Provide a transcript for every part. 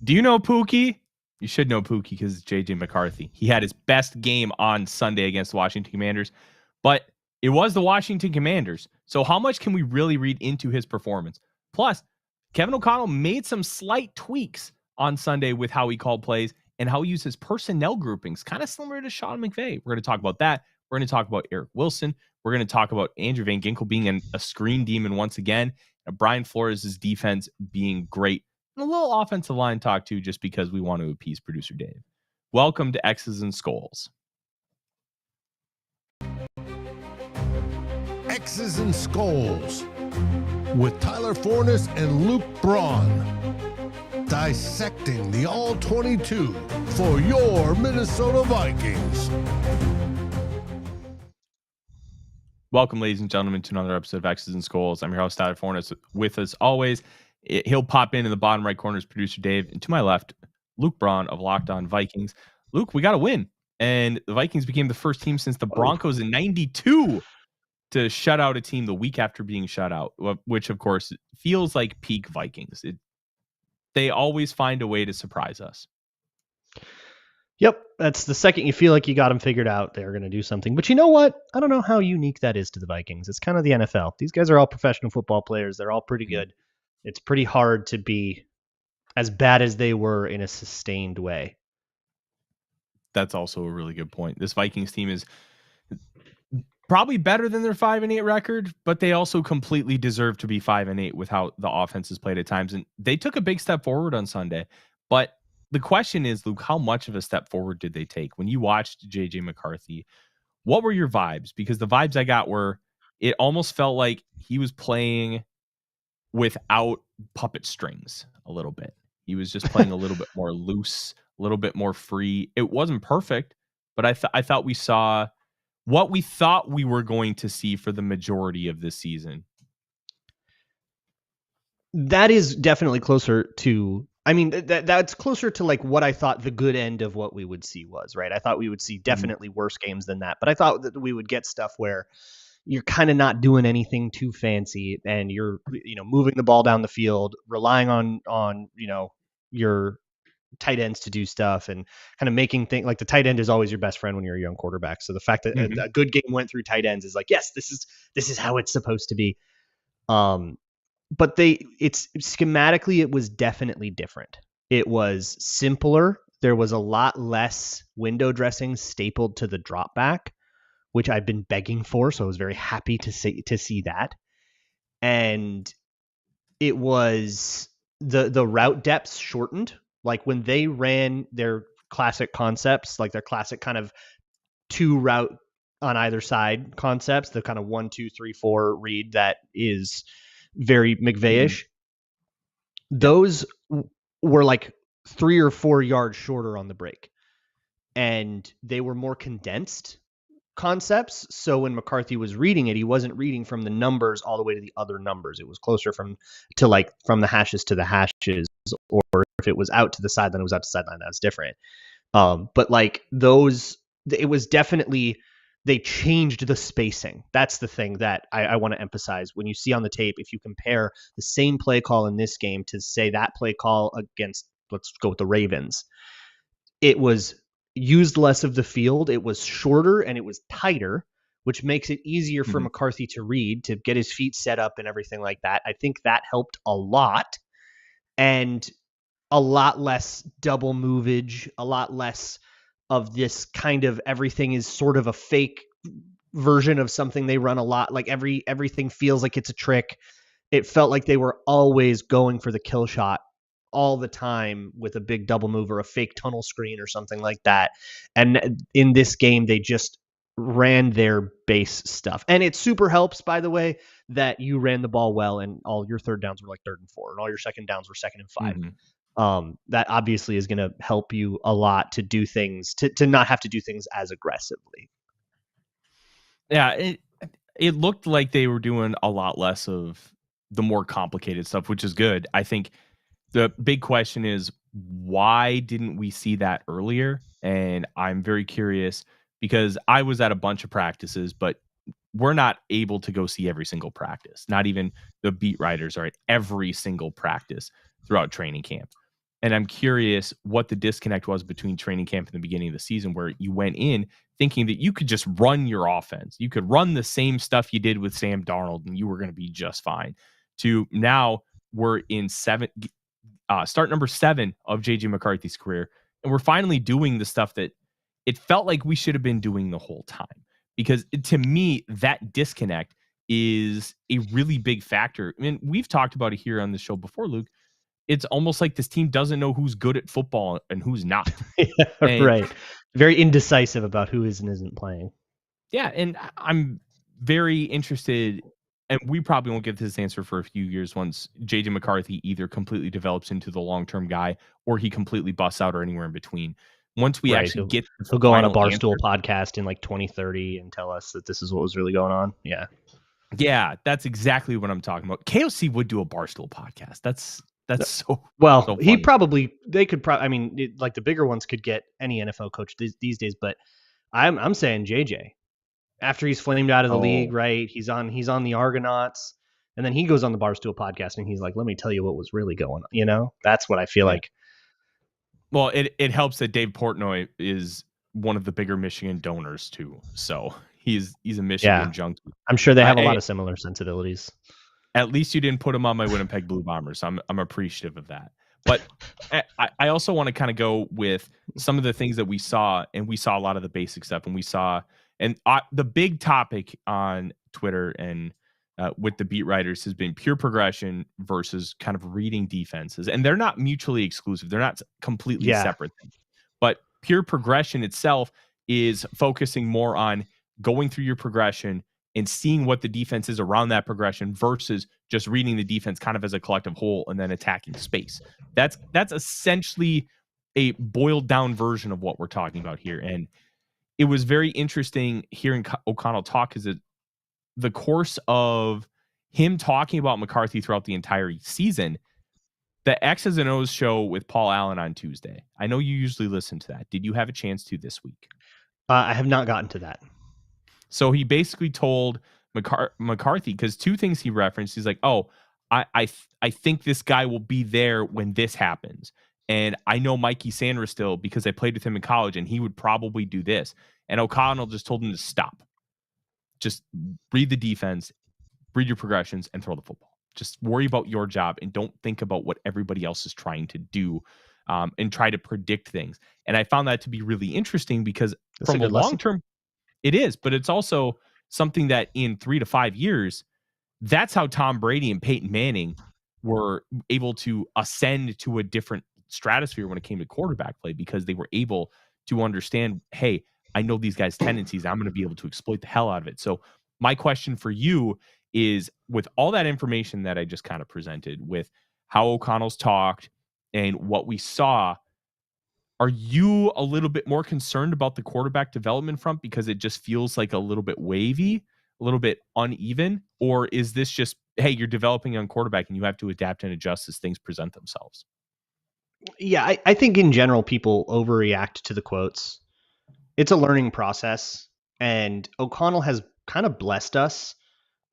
Do you know Pookie? You should know Pookie because it's JJ McCarthy. He had his best game on Sunday against the Washington Commanders, but it was the Washington Commanders. So how much can we really read into his performance? Plus, Kevin O'Connell made some slight tweaks on Sunday with how he called plays and how he used his personnel groupings, kind of similar to Sean McVay. We're going to talk about that. We're going to talk about Eric Wilson. We're going to talk about Andrew Van Ginkel being a screen demon once again, and Brian Flores' defense being great. And a little offensive line talk too, just because we want to appease producer Dave. Welcome to X's and SKOLs. X's and SKOLs with Tyler Forness and Luke Braun. Dissecting the All-22 for your Minnesota Vikings. Welcome, ladies and gentlemen, to another episode of X's and SKOLs. I'm your host, Tyler Forness, with us always. He'll pop in the bottom right corner is producer Dave, and to my left, Luke Braun of Locked On Vikings. Luke, we got a win, and the Vikings became the first team since the Broncos in '92 to shut out a team the week after being shut out, which of course feels like peak Vikings. They always find a way to surprise us. Yep, that's the second you feel like you got them figured out, they're going to do something. But you know what? I don't know how unique that is to the Vikings. It's kind of the NFL. These guys are all professional football players. They're all pretty good. It's pretty hard to be as bad as they were in a sustained way. That's also a really good point. This Vikings team is probably better than their 5-8 record, but they also completely deserve to be 5-8 with how the offense has played at times. And they took a big step forward on Sunday. But the question is, Luke, how much of a step forward did they take? When you watched JJ McCarthy, what were your vibes? Because the vibes I got were, it almost felt like he was playing without puppet strings a little bit. He was just playing a little bit more loose, a little bit more free. It wasn't perfect, but I thought we saw what we thought we were going to see for the majority of this season. That is definitely closer to, I mean, that's closer to like what I thought the good end of what we would see was, right? I thought we would see definitely worse games than that, but I thought that we would get stuff where you're kind of not doing anything too fancy and you're, moving the ball down the field, relying on, your tight ends to do stuff and kind of making things like the tight end is always your best friend when you're a young quarterback. So the fact that a good game went through tight ends is like, yes, this is how it's supposed to be. But it's schematically, it was definitely different. It was simpler. There was a lot less window dressing stapled to the drop back, which I've been begging for. So I was very happy to see that. And it was the route depths shortened. Like when they ran their classic concepts, like their classic kind of 2 route on either side concepts, the kind of 1, 2, 3, 4 read that is very McVay-ish. Those were like 3 or 4 yards shorter on the break. And they were more condensed concepts. So when McCarthy was reading it, he wasn't reading from the numbers all the way to the other numbers. It was closer from the hashes to the hashes, or if it was out to the sideline, it was out to sideline. That's different. But like those, it was definitely, they changed the spacing. That's the thing that I want to emphasize. When you see on the tape, if you compare the same play call in this game to say that play call against, let's go with the Ravens, it was used less of the field. It was shorter and it was tighter, which makes it easier for McCarthy to read, to get his feet set up and everything like that. I think that helped a lot. And a lot less double movage, a lot less of this kind of everything is sort of a fake version of something they run a lot. Like everything feels like it's a trick. It felt like they were always going for the kill shot all the time with a big double move or a fake tunnel screen or something like that. And in this game, they just ran their base stuff. And it super helps, by the way, that you ran the ball well and all your third downs were like 3rd and 4 and all your second downs were 2nd and 5. That obviously is going to help you a lot to do things, to not have to do things as aggressively. Yeah, it looked like they were doing a lot less of the more complicated stuff, which is good. I think the big question is, why didn't we see that earlier? And I'm very curious because I was at a bunch of practices, but we're not able to go see every single practice. Not even the beat writers are at every single practice throughout training camp. And I'm curious what the disconnect was between training camp and the beginning of the season, where you went in thinking that you could just run your offense. You could run the same stuff you did with Sam Darnold and you were going to be just fine. To now we're in start number 7 of JJ McCarthy's career. And we're finally doing the stuff that it felt like we should have been doing the whole time. Because to me, that disconnect is a really big factor. I mean, we've talked about it here on the show before, Luke. It's almost like this team doesn't know who's good at football and who's not. Yeah, right. Very indecisive about who is and isn't playing. Yeah, and I'm very interested, and we probably won't get this answer for a few years once JJ McCarthy either completely develops into the long-term guy or he completely busts out or anywhere in between. Once we actually get he'll go on a Barstool podcast in like 2030 and tell us that this is what was really going on. Yeah. Yeah, that's exactly what I'm talking about. KOC would do a Barstool podcast. That's so well. So they could probably. I mean, like the bigger ones could get any NFL coach these days. But I'm saying JJ, after he's flamed out of the league, right? He's on the Argonauts, and then he goes on the Barstool podcast and he's like, "Let me tell you what was really going on." You know, that's what I feel like. Well, it helps that Dave Portnoy is one of the bigger Michigan donors too. So he's a Michigan junkie. I'm sure they have a lot of similar sensibilities. At least you didn't put him on my Winnipeg Blue Bombers. I'm appreciative of that. But I also want to kind of go with some of the things that we saw, and we saw a lot of the basic stuff, and the big topic on Twitter and with the beat writers has been pure progression versus kind of reading defenses, and they're not mutually exclusive. They're not completely separate things. But pure progression itself is focusing more on going through your progression and seeing what the defense is around that progression versus just reading the defense kind of as a collective whole and then attacking space. That's essentially a boiled down version of what we're talking about here. And it was very interesting hearing O'Connell talk, because the course of him talking about McCarthy throughout the entire season, the X's and O's show with Paul Allen on Tuesday. I know you usually listen to that. Did you have a chance to this week? I have not gotten to that. So he basically told McCarthy, because two things he referenced. He's like, "Oh, I think this guy will be there when this happens. And I know Mikey Sanders still because I played with him in college and he would probably do this." And O'Connell just told him to stop. Just read the defense, read your progressions, and throw the football. Just worry about your job and don't think about what everybody else is trying to do, and try to predict things. And I found that to be really interesting because from a long term, it is, but it's also something that in 3 to 5 years, that's how Tom Brady and Peyton Manning were able to ascend to a different stratosphere when it came to quarterback play, because they were able to understand, hey, I know these guys' tendencies. I'm going to be able to exploit the hell out of it. So my question for you is, with all that information that I just kind of presented, with how O'Connell's talked and what we saw, are you a little bit more concerned about the quarterback development front because it just feels like a little bit wavy, a little bit uneven? Or is this just, hey, you're developing on quarterback and you have to adapt and adjust as things present themselves? Yeah, I think in general, people overreact to the quotes. It's a learning process, and O'Connell has kind of blessed us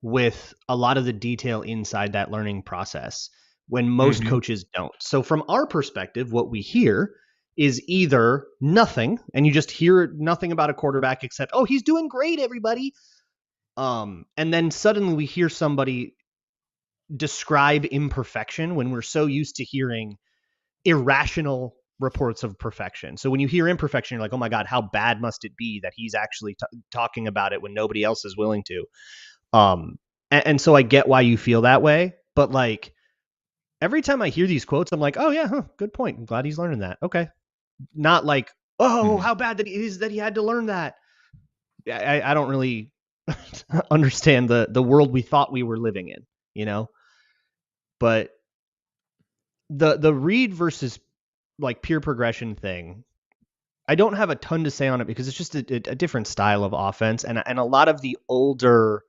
with a lot of the detail inside that learning process when most coaches don't. So from our perspective, what we hear is either nothing, and you just hear nothing about a quarterback except, "Oh, he's doing great, everybody." And then suddenly we hear somebody describe imperfection when we're so used to hearing irrational reports of perfection. So when you hear imperfection, you're like, "Oh my God, how bad must it be that he's actually talking about it when nobody else is willing to?" And so I get why you feel that way, but like every time I hear these quotes, I'm like, "Oh yeah, good point. I'm glad he's learning that." Okay. Not like, "Oh, how bad that it is that he had to learn that." I don't really understand the world we thought we were living in, you know? But the read versus like pure progression thing, I don't have a ton to say on it because it's just a different style of offense. And a lot of the older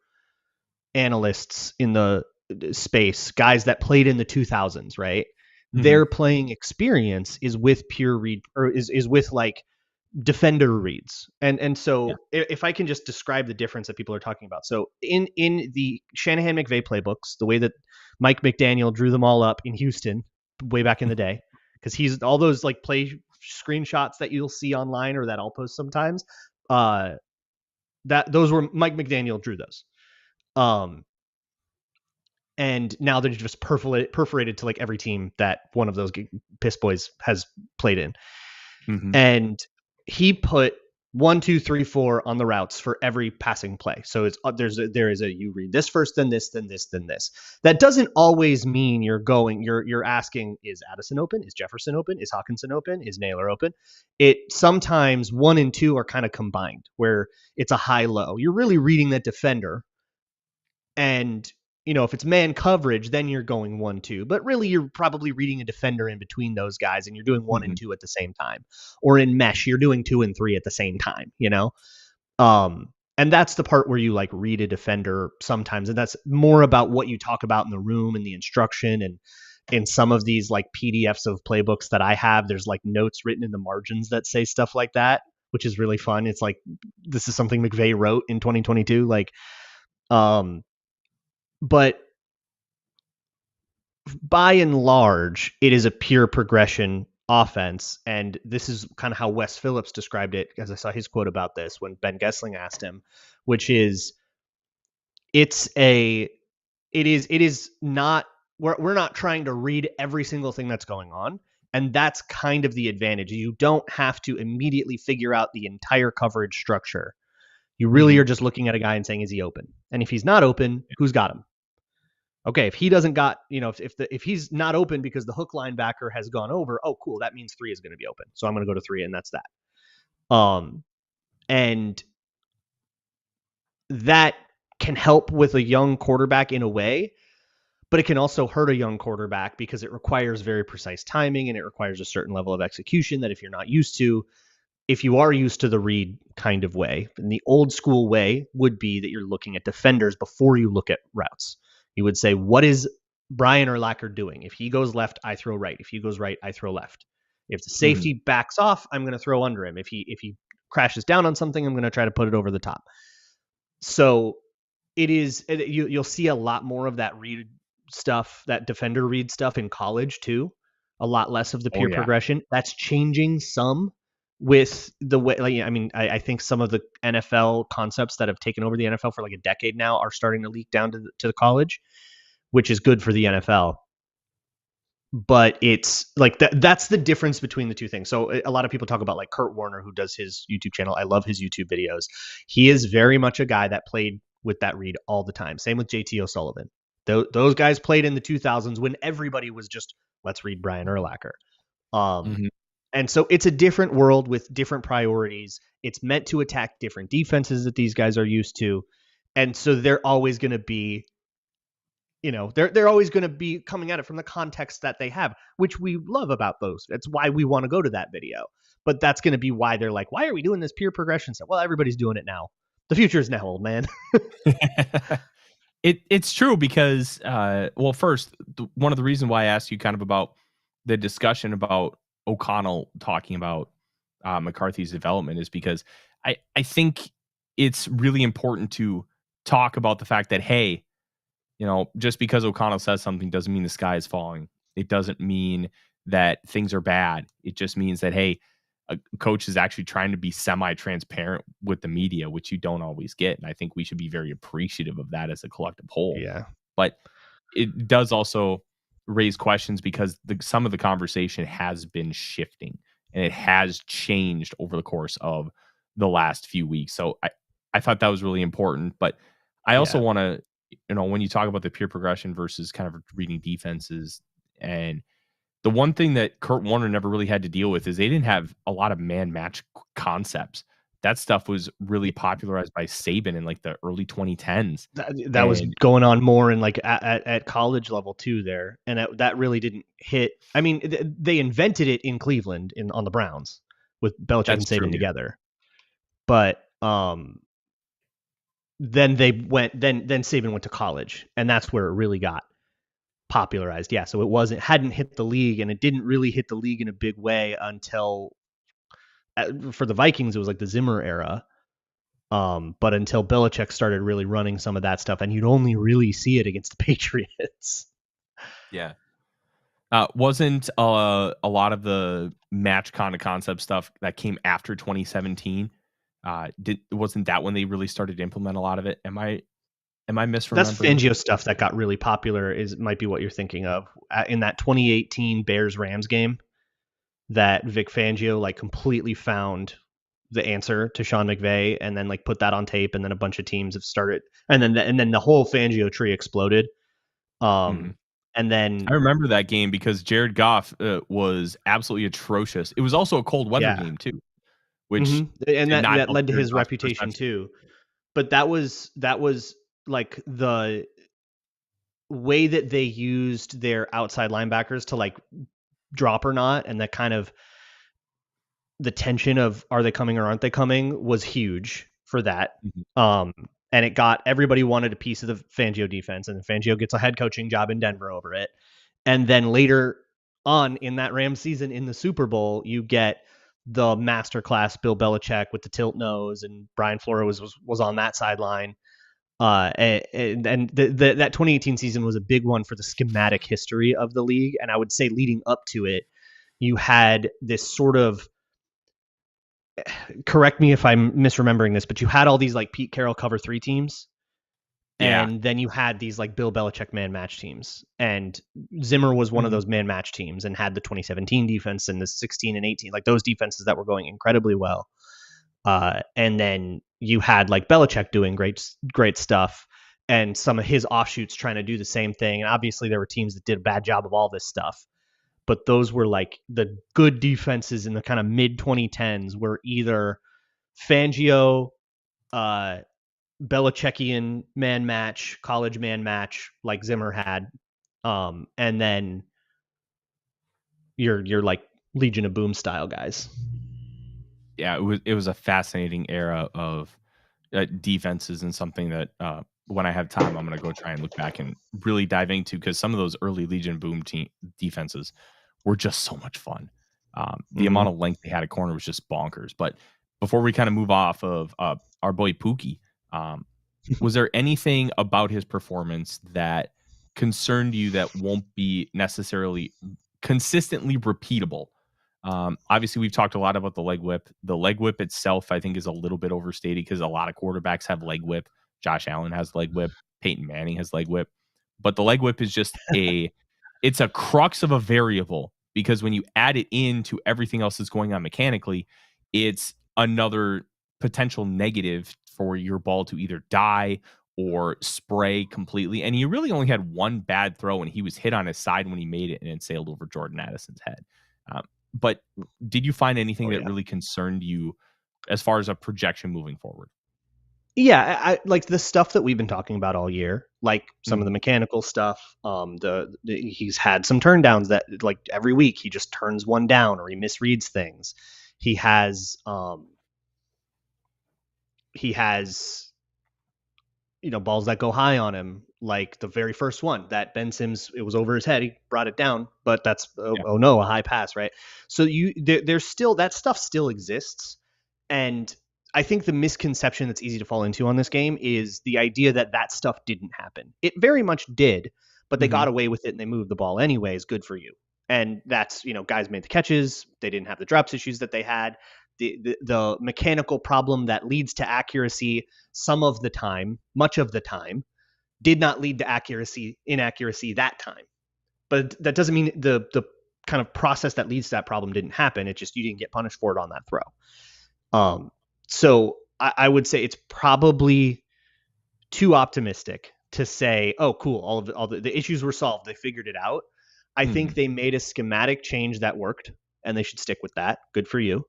analysts in the space, guys that played in the 2000s, right? Their playing experience is with pure read, or is with like defender reads. And so if I can just describe the difference that people are talking about. So in the Shanahan McVay playbooks, the way that Mike McDaniel drew them all up in Houston way back in the day, because he's all those like play screenshots that you'll see online or that I'll post sometimes. That those were Mike McDaniel drew those. And now they're just perforated to like every team that one of those Piss Boys has played in. Mm-hmm. And he put 1, 2, 3, 4 on the routes for every passing play. So it's there is a you read this first, then this, then this, then this. That doesn't always mean you're asking, is Addison open? Is Jefferson open? Is Hawkinson open? Is Naylor open? It sometimes 1 and 2 are kind of combined where it's a high-low. You're really reading that defender. And if it's man coverage, then you're going 1, 2. But really, you're probably reading a defender in between those guys, and you're doing 1 and 2 at the same time. Or in mesh, you're doing 2 and 3 at the same time. And that's the part where you like read a defender sometimes, and that's more about what you talk about in the room and the instruction. And in some of these like PDFs of playbooks that I have, there's like notes written in the margins that say stuff like that, which is really fun. It's like this is something McVay wrote in 2022, like. But by and large, it is a pure progression offense. And this is kind of how Wes Phillips described it, as I saw his quote about this when Ben Gessling asked him, which is it is not, we're not trying to read every single thing that's going on. And that's kind of the advantage. You don't have to immediately figure out the entire coverage structure. You really are just looking at a guy and saying, is he open? And if he's not open, who's got him? Okay, if he doesn't got, if he's not open because the hook linebacker has gone over, oh, cool, that means 3 is going to be open. So I'm going to go to 3, and that's that. And that can help with a young quarterback in a way, but it can also hurt a young quarterback because it requires very precise timing and it requires a certain level of execution that if you're not used to, if you are used to the read kind of way, and the old school way would be that you're looking at defenders before you look at routes. You would say, what is Brian Urlacher doing? If he goes left, I throw right. If he goes right, I throw left. If the safety backs off, I'm going to throw under him. If he crashes down on something, I'm going to try to put it over the top. So you'll see a lot more of that read stuff, that defender read stuff in college too. A lot less of the pure progression. That's changing some with the way, I think some of the NFL concepts that have taken over the NFL for like a decade now are starting to leak down to the college, which is good for the NFL. But it's like that's the difference between the two things. So a lot of people talk about like Kurt Warner, who does his YouTube channel. I love his YouTube videos. He is very much a guy that played with that read all the time. Same with JT O'Sullivan. Those guys played in the 2000s when everybody was just, let's read Brian Urlacher. And so it's a different world with different priorities. It's meant to attack different defenses that these guys are used to. And so they're always going to be, they're always going to be coming at it from the context that they have, which we love about those. That's why we want to go to that video. But that's going to be why they're like, why are we doing this pure progression stuff? Well, everybody's doing it now. The future is now, old man. It's true because, first, one of the reasons why I asked you kind of about the discussion about O'Connell talking about McCarthy's development is because I think it's really important to talk about the fact that, hey, just because O'Connell says something doesn't mean the sky is falling. It doesn't mean that things are bad. It just means that, hey, a coach is actually trying to be semi-transparent with the media, which you don't always get. And I think we should be very appreciative of that as a collective whole. Yeah. But it does also raise questions because some of the conversation has been shifting and it has changed over the course of the last few weeks. So I thought that was really important. But I also want to, when you talk about the pure progression versus kind of reading defenses, and the one thing that Kurt Warner never really had to deal with is they didn't have a lot of man match concepts. That stuff was really popularized by Saban in like the early 2010s. That was going on more in like at college level too there. And that really didn't hit. I mean, they invented it in Cleveland on the Browns with Belichick and Saban together. But then Saban went to college, and that's where it really got popularized. Yeah. So it hadn't hit the league, and it didn't really hit the league in a big way until for the Vikings, it was like the Zimmer era. But until Belichick started really running some of that stuff, and you'd only really see it against the Patriots. Yeah. Wasn't a lot of the match kind of concept stuff that came after 2017? Wasn't that when they really started to implement a lot of it? Am I That's misremembering? Fangio stuff that got really popular. Might be what you're thinking of in that 2018 Bears Rams game. That Vic Fangio like completely found the answer to Sean McVay and then like put that on tape, and then a bunch of teams have started, and then the whole Fangio tree exploded. Mhm. And then I remember that game because Jared Goff was absolutely atrocious. It was also a cold weather yeah, game too, which and did not that help led to Jared his Goff's reputation perception. too. But that was like the way that they used their outside linebackers to like drop or not, and that kind of the tension of are they coming or aren't they coming was huge for that. Mhm. Um, and it got everybody wanted a piece of the Fangio defense, and Fangio gets a head coaching job in Denver over it. And then later on in that Rams season in the Super Bowl, you get the masterclass Bill Belichick with the tilt nose, and Brian Flores was on that sideline. And that 2018 season was a big one for the schematic history of the league. And I would say leading up to it, you had this sort of, correct me if I'm misremembering this, but you had all these like Pete Carroll cover 3 teams. Yeah. And then you had these like Bill Belichick man match teams. And Zimmer was one of Mhm. those man match teams and had the 2017 defense and the 16 and 18, like those defenses that were going incredibly well. And then you had like Belichick doing great stuff, and some of his offshoots trying to do the same thing. And obviously there were teams that did a bad job of all this stuff. But those were like the good defenses in the kind of mid 2010s were either Fangio, uh, Belichickian man match, college man match, like Zimmer had, and then your like Legion of Boom style guys. Yeah, it was a fascinating era of defenses, and something that when I have time, I'm going to go try and look back and really dive into, because some of those early Legion Boom team defenses were just so much fun. The Mm-hmm. amount of length they had at corner was just bonkers. But before we kind of move off of our boy Pookie, um, was there anything about his performance that concerned you that won't be necessarily consistently repeatable? Obviously, we've talked a lot about the leg whip. The leg whip itself, I think, is a little bit overstated because a lot of quarterbacks have leg whip. Josh Allen has leg whip. Peyton Manning has leg whip. But the leg whip is just it's a crux of a variable, because when you add it into everything else that's going on mechanically, it's another potential negative for your ball to either die or spray completely. And he really only had one bad throw, and he was hit on his side when he made it, and it sailed over Jordan Addison's head. But did you find anything Oh that yeah. really concerned you as far as a projection moving forward? Yeah, I like the stuff that we've been talking about all year, like some of the Mhm. mechanical stuff. He's had some turn downs that like every week he just turns one down or he misreads things. He has he has balls that go high on him, like the very first one that Ben Sims, it was over his head, he brought it down, but that's Yeah. oh no, a high pass, right? So there's still that stuff still exists. And I think the misconception that's easy to fall into on this game is the idea that that stuff didn't happen. It very much did, but they got Mhm. away with it and they moved the ball anyways. Good for you. And that's, guys made the catches. They didn't have the drops issues that they had. The mechanical problem that leads to accuracy some of the time, much of the time, did not lead to inaccuracy that time. But that doesn't mean the kind of process that leads to that problem didn't happen. It's just you didn't get punished for it on that throw. So I would say it's probably too optimistic to say, oh, cool, all the issues were solved. They figured it out. I think Mhm. they made a schematic change that worked, and they should stick with that. Good for you.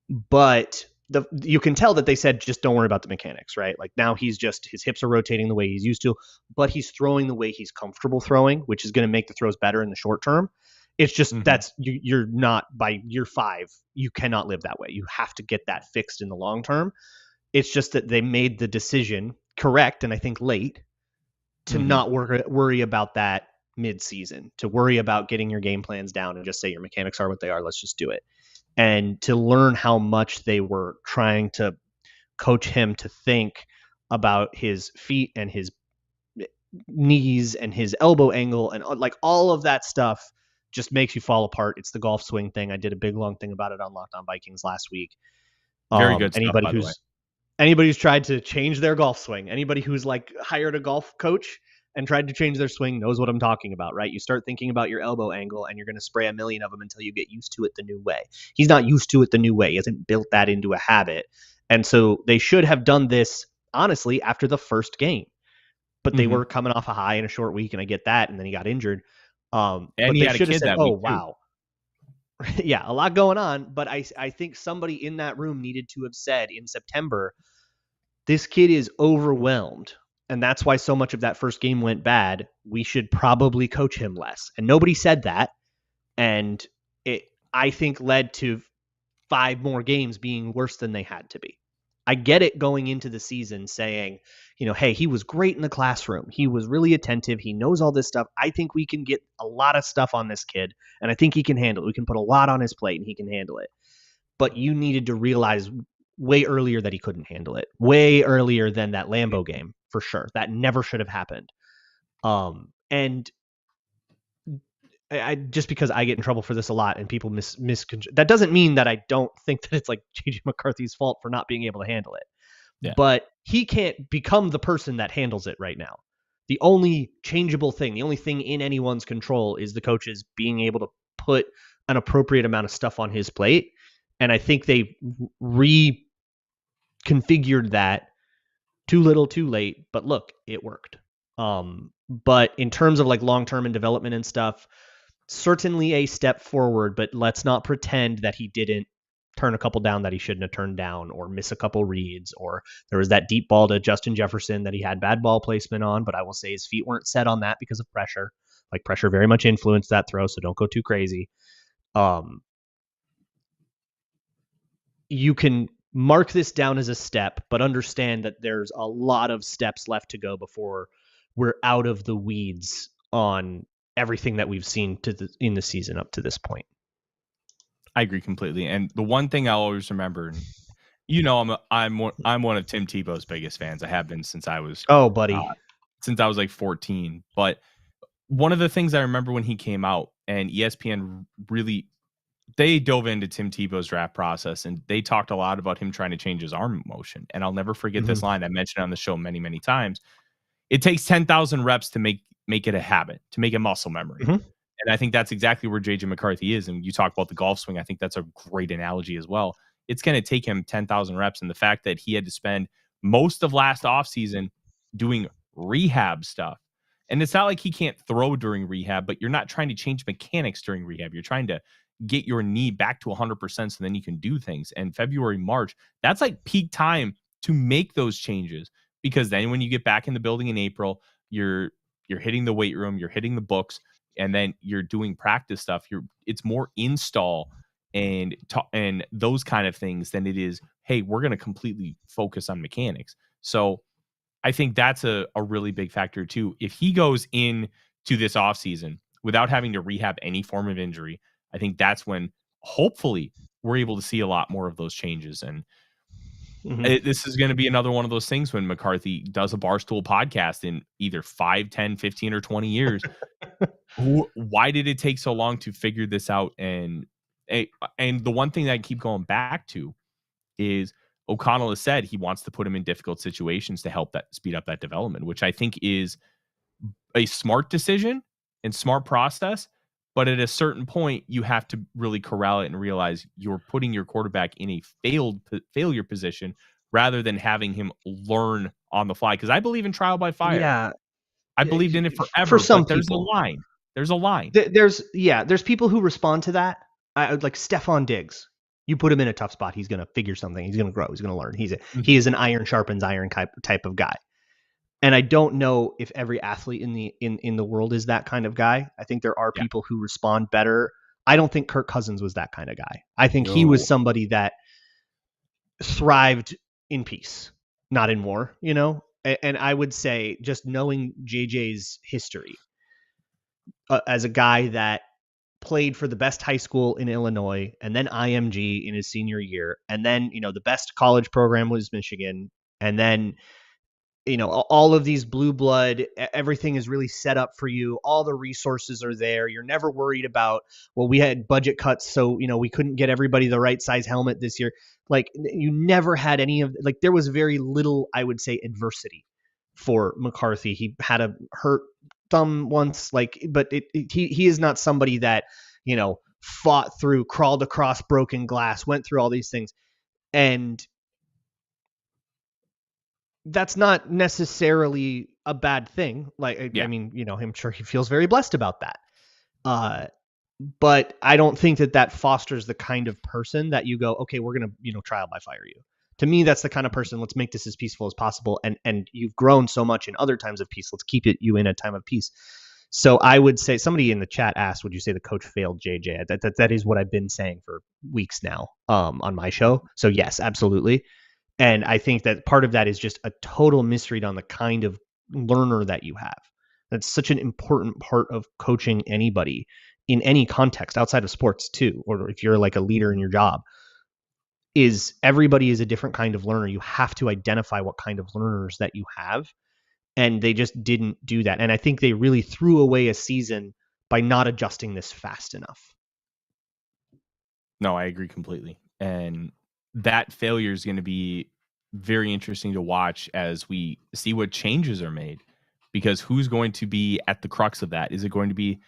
But you can tell that they said just don't worry about the mechanics, right? Like now his hips are rotating the way he's used to, but he's throwing the way he's comfortable throwing, which is going to make the throws better in the short term. It's just Mhm. that's you're not by year 5, you cannot live that way. You have to get that fixed in the long term. It's just that they made the decision correct, and I think late, to Mhm. not worry about that mid-season, to worry about getting your game plans down and just say your mechanics are what they are. Let's just do it. And to learn how much they were trying to coach him to think about his feet and his knees and his elbow angle and like all of that stuff just makes you fall apart. It's the golf swing thing. I did a big long thing about it on Locked On Vikings last week. Very good stuff, by the way. Anybody who's tried to change their golf swing, anybody who's like hired a golf coach and tried to change their swing knows what I'm talking about, right? You start thinking about your elbow angle and you're going to spray a million of them until you get used to it the new way. He's not used to it the new way. He hasn't built that into a habit. And so they should have done this, honestly, after the first game. But they were coming off a high in a short week, and I get that, and then he got injured. And but he they had a should have kid said, that oh, week, too. wow. Yeah, a lot going on. But I think somebody in that room needed to have said in September, this kid is overwhelmed. And that's why so much of that first game went bad. We should probably coach him less. And nobody said that. And it, I think, led to 5 more games being worse than they had to be. I get it going into the season saying, hey, he was great in the classroom. He was really attentive. He knows all this stuff. I think we can get a lot of stuff on this kid, and I think he can handle it. We can put a lot on his plate, and he can handle it. But you needed to realize way earlier that he couldn't handle it. Way earlier than that Lambeau game, for sure. That never should have happened. And I just because I get in trouble for this a lot and people misconstrue, that doesn't mean that I don't think that it's like JJ McCarthy's fault for not being able to handle it. Yeah. But he can't become the person that handles it right now. The only changeable thing, the only thing in anyone's control is the coaches being able to put an appropriate amount of stuff on his plate. And I think they reconfigured that too little, too late. But look, it worked. But in terms of like long-term and development and stuff, certainly a step forward, but let's not pretend that he didn't turn a couple down that he shouldn't have turned down, or miss a couple reads, or there was that deep ball to Justin Jefferson that he had bad ball placement on, but I will say his feet weren't set on that because of pressure. Like, pressure very much influenced that throw, so don't go too crazy. You can mark this down as a step, but understand that there's a lot of steps left to go before we're out of the weeds on everything that we've seen in the season up to this point. I agree completely. And the one thing I'll always remember, I'm one of Tim Tebow's biggest fans. I have been since I was since I was like 14. But one of the things I remember when he came out, and ESPN they dove into Tim Tebow's draft process, and they talked a lot about him trying to change his arm motion. And I'll never forget this line. I mentioned it on the show many, many times. It takes 10,000 reps to make it a habit, to make it muscle memory. And I think that's exactly where JJ McCarthy is. And you talk about the golf swing. I think that's a great analogy as well. It's going to take him 10,000 reps. And the fact that he had to spend most of last offseason doing rehab stuff. And it's not like he can't throw during rehab, but you're not trying to change mechanics during rehab. You're trying to get your knee back to 100% so then you can do things. And February, March, that's like peak time to make those changes. Because then when you get back in the building in April, you're hitting the weight room, you're hitting the books, and then you're doing practice stuff. It's more install and those kind of things than it is, hey, we're going to completely focus on mechanics. So I think that's a really big factor too. If he goes in to this offseason without having to rehab any form of injury, I think that's when hopefully we're able to see a lot more of those changes. And this is going to be another one of those things when McCarthy does a Barstool podcast in either 5, 10, 15, or 20 years. Why did it take so long to figure this out? And the one thing that I keep going back to is O'Connell has said he wants to put him in difficult situations to help that speed up that development, which I think is a smart decision and smart process. But at a certain point, you have to really corral it and realize you're putting your quarterback in a failure position rather than having him learn on the fly. Because I believe in trial by fire. Yeah, I believed in it forever. For some people, there's a line. There's people who respond to that. Like Stephon Diggs. You put him in a tough spot, he's going to figure something. He's going to grow. He's going to learn. He is an iron sharpens iron type of guy. And I don't know if every athlete in the world is that kind of guy. I think there are people who respond better. I don't think Kirk Cousins was that kind of guy. I think he was somebody that thrived in peace, not in war, And I would say, just knowing JJ's history as a guy that played for the best high school in Illinois and then IMG in his senior year, and then, the best college program was Michigan, and then all of these blue blood, everything is really set up for you. All the resources are there. You're never worried about, well, we had budget cuts, so, we couldn't get everybody the right size helmet this year. Like, you never had any of, like, there was very little, I would say, adversity for McCarthy. He had a hurt thumb once, but he is not somebody that, fought through, crawled across broken glass, went through all these things. And that's not necessarily a bad thing. I'm sure he feels very blessed about that. But I don't think that fosters the kind of person that you go, okay, we're going to, trial by fire you. To me, that's the kind of person, let's make this as peaceful as possible. And you've grown so much in other times of peace. Let's keep you in a time of peace. So I would say, somebody in the chat asked, would you say the coach failed JJ? That is what I've been saying for weeks now on my show. So yes, absolutely. And I think that part of that is just a total misread on the kind of learner that you have. That's such an important part of coaching anybody in any context outside of sports too, or if you're like a leader in your job, is everybody is a different kind of learner. You have to identify what kind of learners that you have. And they just didn't do that. And I think they really threw away a season by not adjusting this fast enough. No, I agree completely. And that failure is going to be very interesting to watch as we see what changes are made, because who's going to be at the crux of that? Is it going to be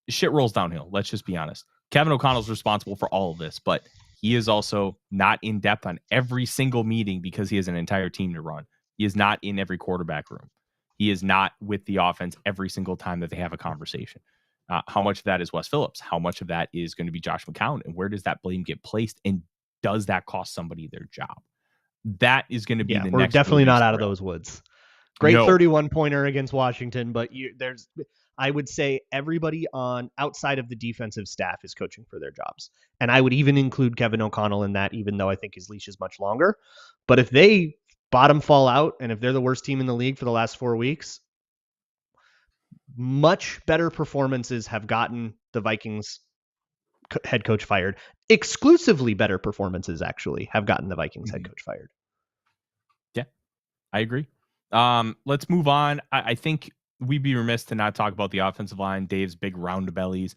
shit rolls downhill. Let's just be honest. Kevin O'Connell's responsible for all of this, but he is also not in depth on every single meeting because he has an entire team to run. He is not in every quarterback room. He is not with the offense every single time that they have a conversation. How much of that is Wes Phillips? How much of that is going to be Josh McCown? And where does that blame get placed? And does that cost somebody their job? That is going to be the we're next. We're definitely not out of those woods. Great 31-pointer against Washington, but I would say everybody on outside of the defensive staff is coaching for their jobs. And I would even include Kevin O'Connell in that, even though I think his leash is much longer. But if they bottom fall out, and if they're the worst team in the league for the last 4 weeks, much better performances have gotten the Vikings head coach fired. Exclusively better performances actually have gotten the Vikings head coach fired. Yeah, I agree. Let's move on. I think we'd be remiss to not talk about the offensive line. Dave's big round bellies.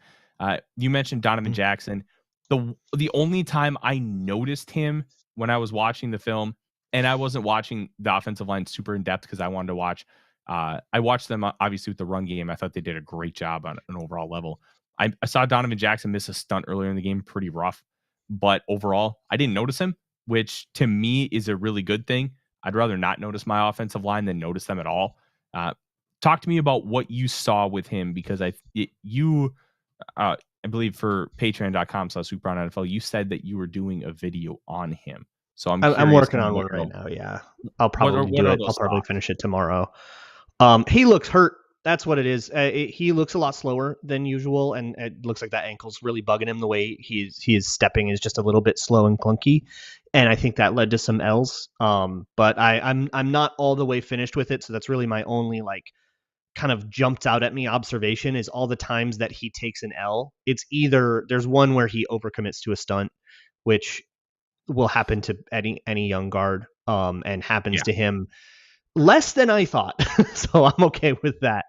You mentioned Donovan Jackson. The only time I noticed him when I was watching the film, and I wasn't watching the offensive line super in depth because I wanted to watch. I watched them obviously with the run game. I thought they did a great job on an overall level. I saw Donovan Jackson miss a stunt earlier in the game, pretty rough, but overall I didn't notice him, which to me is a really good thing. I'd rather not notice my offensive line than notice them at all. Talk to me about what you saw with him, because I believe for patreon.com/SuperBrownNFL, you said that you were doing a video on him. So I'm working on one right now. Yeah, I'll probably do it. I'll probably finish it tomorrow. He looks hurt. That's what it is. He looks a lot slower than usual, and it looks like that ankle's really bugging him. The way he is stepping is just a little bit slow and clunky, and I think that led to some L's. But I'm not all the way finished with it, so that's really my only kind of jumped out at me observation is all the times that he takes an L. It's either there's one where he overcommits to a stunt, which will happen to any young guard, and happens to him less than I thought. So I'm okay with that.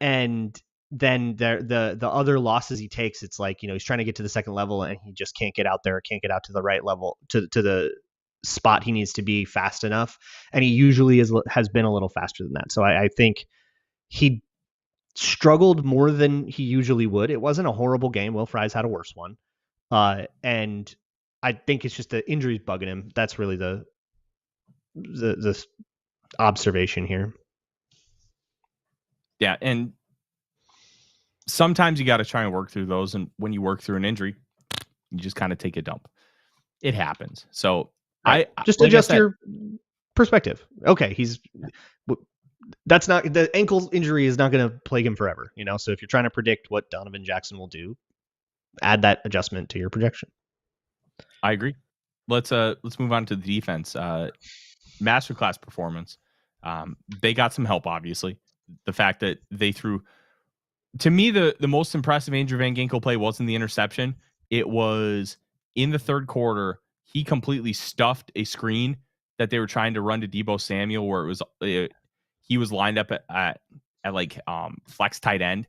And then the other losses he takes, it's like, he's trying to get to the second level and he just can't get out there, can't get out to the right level, to the spot he needs to be fast enough. And he usually has been a little faster than that. So I think he struggled more than he usually would. It wasn't a horrible game. Will Fries had a worse one. And I think it's just the injuries bugging him. That's really the observation here. Yeah, and sometimes you got to try and work through those, and when you work through an injury, you just kind of take a dump. It happens. So right. I just adjust your perspective. Okay, that's not, the ankle injury is not going to plague him forever, So if you're trying to predict what Donovan Jackson will do, add that adjustment to your projection. I agree. Let's move on to the defense. Masterclass performance. They got some help, obviously. The fact that they threw, to me, the most impressive Andrew Van Ginkel play wasn't the interception. It was in the third quarter. He completely stuffed a screen that they were trying to run to Deebo Samuel, where he was lined up at like flex tight end,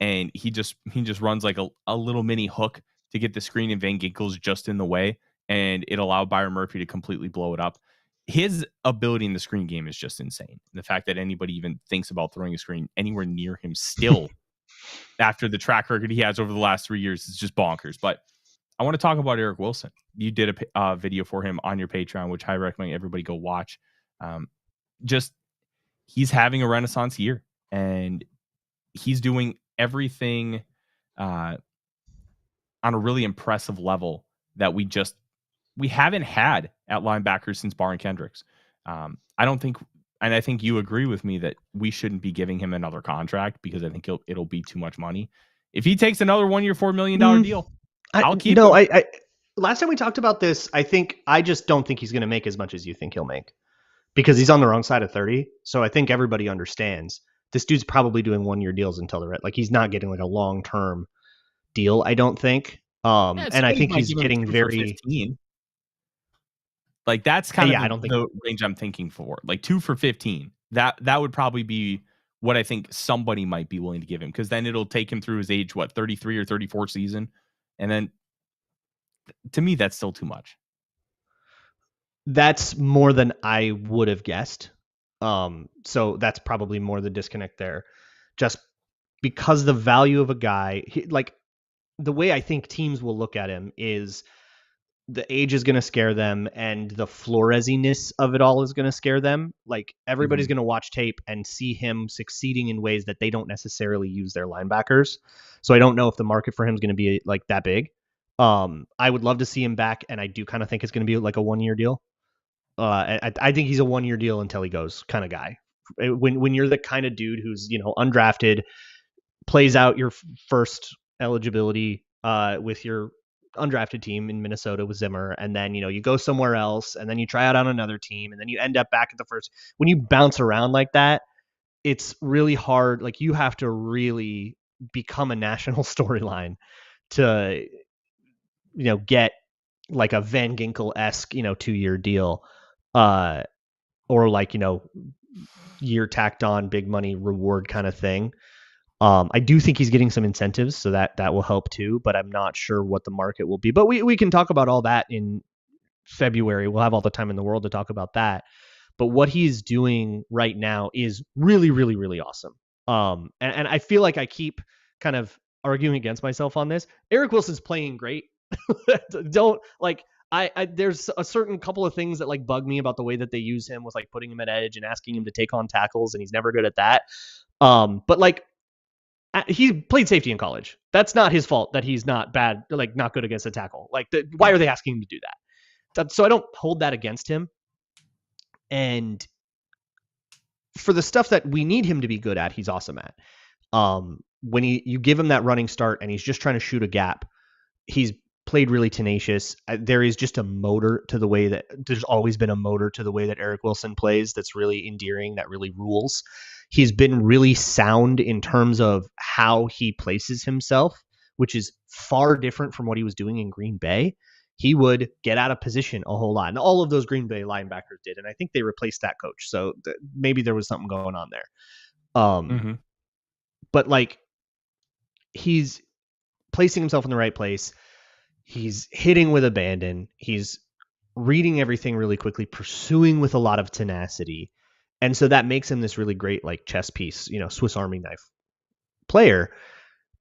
and he just runs like a little mini hook to get the screen, and Van Ginkel's just in the way, and it allowed Byron Murphy to completely blow it up. His ability in the screen game is just insane. The fact that anybody even thinks about throwing a screen anywhere near him still after the track record he has over the last 3 years is just bonkers. But I want to talk about Eric Wilson. You did a video for him on your Patreon, which I recommend everybody go watch. Just he's having a renaissance year, and he's doing everything on a really impressive level that we haven't had at linebacker since Brian Kendricks. I don't think, and I think you agree with me that we shouldn't be giving him another contract, because I think it'll be too much money. If he takes another 1 year, $4 million deal, I'll keep him. I last time we talked about this, I just don't think he's going to make as much as you think he'll make, because he's on the wrong side of 30. So I think everybody understands this dude's probably doing 1 year deals until the like he's not getting like a long-term deal, I don't think. And I think he's getting very like that's kind of the range I'm thinking for, like 2 for 15. That would probably be what I think somebody might be willing to give him, because then it'll take him through his age, 33 or 34 season. And then to me, that's still too much. That's more than I would have guessed. So that's probably more the disconnect there. Just because the value of a guy, like the way I think teams will look at him is the age is going to scare them, and the Flores-iness of it all is going to scare them. Like everybody's going to watch tape and see him succeeding in ways that they don't necessarily use their linebackers. So I don't know if the market for him is going to be like that big. I would love to see him back, and I do kind of think it's going to be like a 1 year deal. I think he's a 1 year deal until he goes kind of guy. When you're the kind of dude who's, undrafted, plays out your first eligibility with your undrafted team in Minnesota with Zimmer, and then you go somewhere else, and then you try out on another team, and then you end up back at the first. When you bounce around like that, it's really hard. Like you have to really become a national storyline to get like a Van Ginkel-esque 2 year deal, or like year tacked on big money reward kind of thing. I do think he's getting some incentives, so that will help too, but I'm not sure what the market will be. But we can talk about all that in February. We'll have all the time in the world to talk about that. But what he's doing right now is really, really, really awesome. And I feel like I keep kind of arguing against myself on this. Eric Wilson's playing great. Don't like there's a certain couple of things that like bug me about the way that they use him, with like putting him at edge and asking him to take on tackles, and he's never good at that. But like he played safety in college. That's not his fault that he's not bad, like not good against a tackle. Like why are they asking him to do that? So I don't hold that against him. And for the stuff that we need him to be good at, he's awesome at. When you give him that running start and he's just trying to shoot a gap, he's played really tenacious. There is just a motor to the way that there's always been a motor to the way that Eric Wilson plays that's really endearing, that really rules. He's been really sound in terms of how he places himself, which is far different from what he was doing in Green Bay. He would get out of position a whole lot. And all of those Green Bay linebackers did. And I think they replaced that coach. So maybe there was something going on there. But like he's placing himself in the right place. He's hitting with abandon. He's reading everything really quickly, pursuing with a lot of tenacity. And so that makes him this really great, like chess piece, Swiss Army knife player.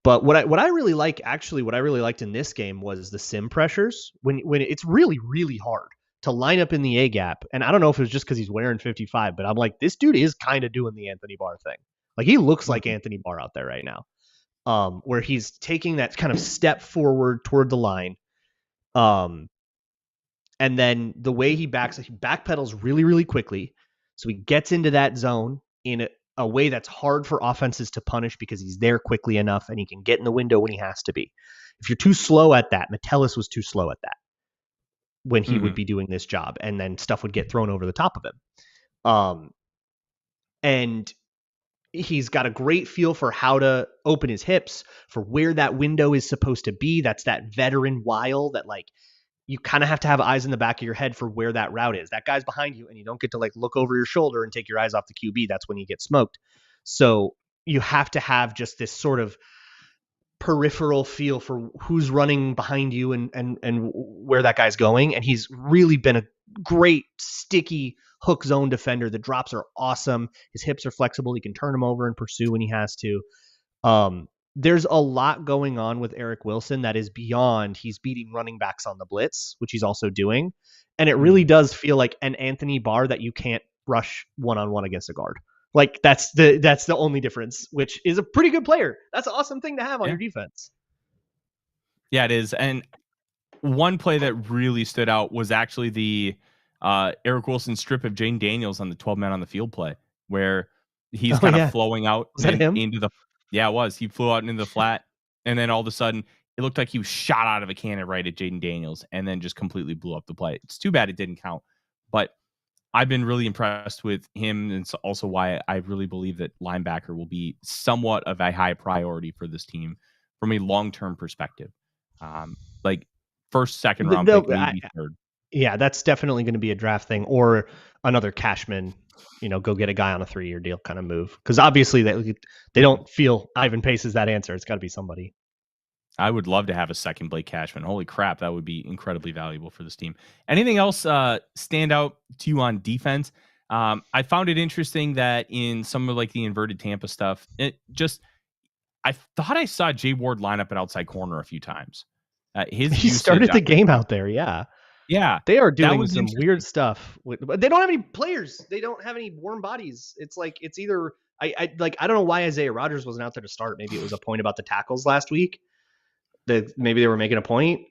But what I really like, actually, what I really liked in this game was the sim pressures when it's really, really hard to line up in the A gap. And I don't know if it was just because he's wearing 55, but I'm like, this dude is kind of doing the Anthony Barr thing. Like he looks like Anthony Barr out there right now, where he's taking that kind of step forward toward the line. And then the way he backpedals really, really quickly. So he gets into that zone in a way that's hard for offenses to punish because he's there quickly enough and he can get in the window when he has to be. If you're too slow at that, Metellus was too slow at that when he would be doing this job, and then stuff would get thrown over the top of him. And he's got a great feel for how to open his hips, for where that window is supposed to be. That's that veteran wile that like you kind of have to have eyes in the back of your head for where that route is. That guy's behind you, and you don't get to like look over your shoulder and take your eyes off the QB. That's when you get smoked. So you have to have just this sort of peripheral feel for who's running behind you and where that guy's going. And he's really been a great sticky hook zone defender. The drops are awesome. His hips are flexible. He can turn them over and pursue when he has to. There's a lot going on with Eric Wilson that is beyond he's beating running backs on the blitz, which he's also doing. And it really does feel like an Anthony Barr that you can't rush one-on-one against a guard. Like that's the only difference, which is a pretty good player. That's an awesome thing to have on your defense. Yeah, it is. And one play that really stood out was actually the Eric Wilson strip of Jaden Daniels on the 12-man on the field play, where he's kind of flowing out into the. Yeah, it was. He flew out into the flat, and then all of a sudden, it looked like he was shot out of a cannon right at Jaden Daniels, and then just completely blew up the play. It's too bad it didn't count, but I've been really impressed with him, and it's also why I really believe that linebacker will be somewhat of a high priority for this team from a long-term perspective. Like first, second round pick, maybe third. Yeah, that's definitely going to be a draft thing or another Cashman, go get a guy on a 3-year deal kind of move. Because obviously they don't feel Ivan Pace is that answer. It's got to be somebody. I would love to have a second Blake Cashman. Holy crap, that would be incredibly valuable for this team. Anything else stand out to you on defense? I found it interesting that in some of like the inverted Tampa stuff, I thought I saw Jay Ward line up at outside corner a few times. He started the game out there, yeah. Yeah, they are doing some weird stuff. But they don't have any players. They don't have any warm bodies. It's like it's either I don't know why Isaiah Rodgers wasn't out there to start. Maybe it was a point about the tackles last week. That maybe they were making a point.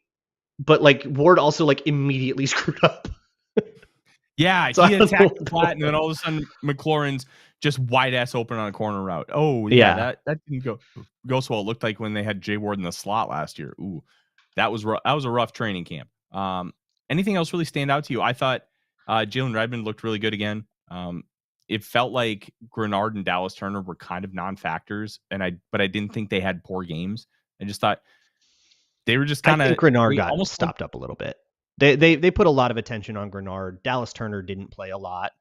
But like Ward also like immediately screwed up. Yeah, so he attacked the flat, and then all of a sudden McLaurin's just wide ass open on a corner route. Oh yeah, that didn't go so well. It looked like when they had Jay Ward in the slot last year. Ooh, that was a rough training camp. Anything else really stand out to you? I thought Jalen Redmond looked really good again. It felt like Grenard and Dallas Turner were kind of non-factors, but I didn't think they had poor games. I just thought they were just kind of. I think Grenard got almost stopped up a little bit. They put a lot of attention on Grenard. Dallas Turner didn't play a lot,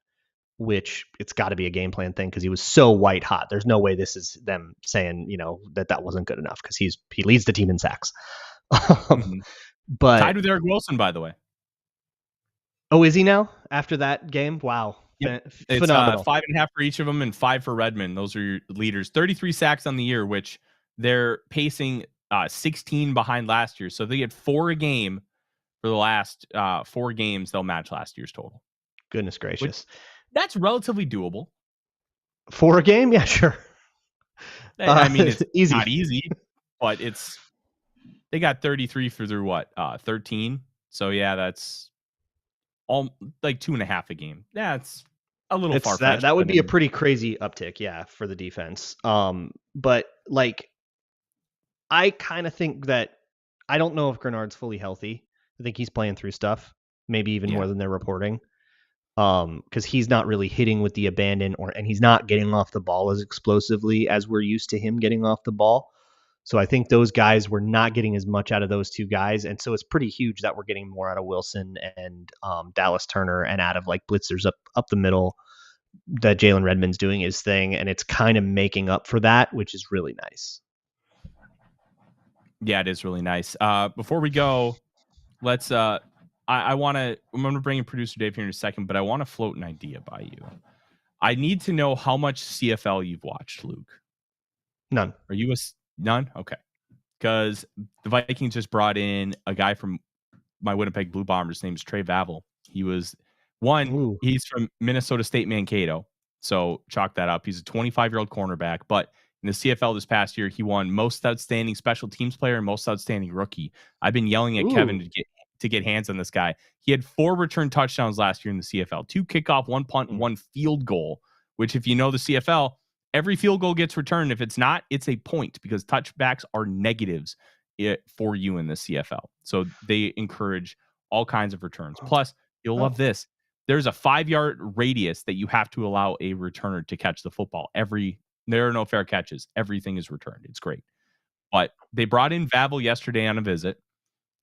which it's got to be a game plan thing because he was so white hot. There's no way this is them saying that wasn't good enough because he leads the team in sacks. But tied with Eric Wilson, by the way. Oh, is he now after that game? Wow. Yep. It's 5.5 for each of them and 5 for Redmond. Those are your leaders. 33 sacks on the year, which they're pacing 16 behind last year. So they get 4 a game for the last 4 games. They'll match last year's total. Goodness gracious. That's relatively doable. 4 a game? Yeah, sure. I mean, it's easy. Not easy, but they got 33 for their 13. So yeah, that's all like 2.5 a game. That's a little far-fetched. That would be a pretty crazy uptick, yeah, for the defense. But like, I kind of think that I don't know if Grenard's fully healthy. I think he's playing through stuff, maybe even more than they're reporting. Because he's not really hitting with the abandon, and he's not getting off the ball as explosively as we're used to him getting off the ball. So I think those guys were not getting as much out of those 2 guys. And so it's pretty huge that we're getting more out of Wilson and Dallas Turner and out of like blitzers up the middle that Jalen Redmond's doing his thing. And it's kind of making up for that, which is really nice. Yeah, it is really nice. Before we go, let's I'm going to bring in producer Dave here in a second, but I want to float an idea by you. I need to know how much CFL you've watched, Luke. None. Are you None? Okay. Because the Vikings just brought in a guy from my Winnipeg Blue Bombers. His name is Trey Vavel. He's from Minnesota State Mankato. So chalk that up. He's a 25-year-old cornerback. But in the CFL this past year, he won most outstanding special teams player and most outstanding rookie. I've been yelling at Kevin to get hands on this guy. He had 4 return touchdowns last year in the CFL, 2 kickoff, 1 punt, and 1 field goal, which if you know the CFL, every field goal gets returned. If it's not, it's a point because touchbacks are negatives for you in the CFL. So they encourage all kinds of returns. Plus, you'll love this. There's a 5-yard radius that you have to allow a returner to catch the football. There are no fair catches. Everything is returned. It's great. But they brought in Vavel yesterday on a visit,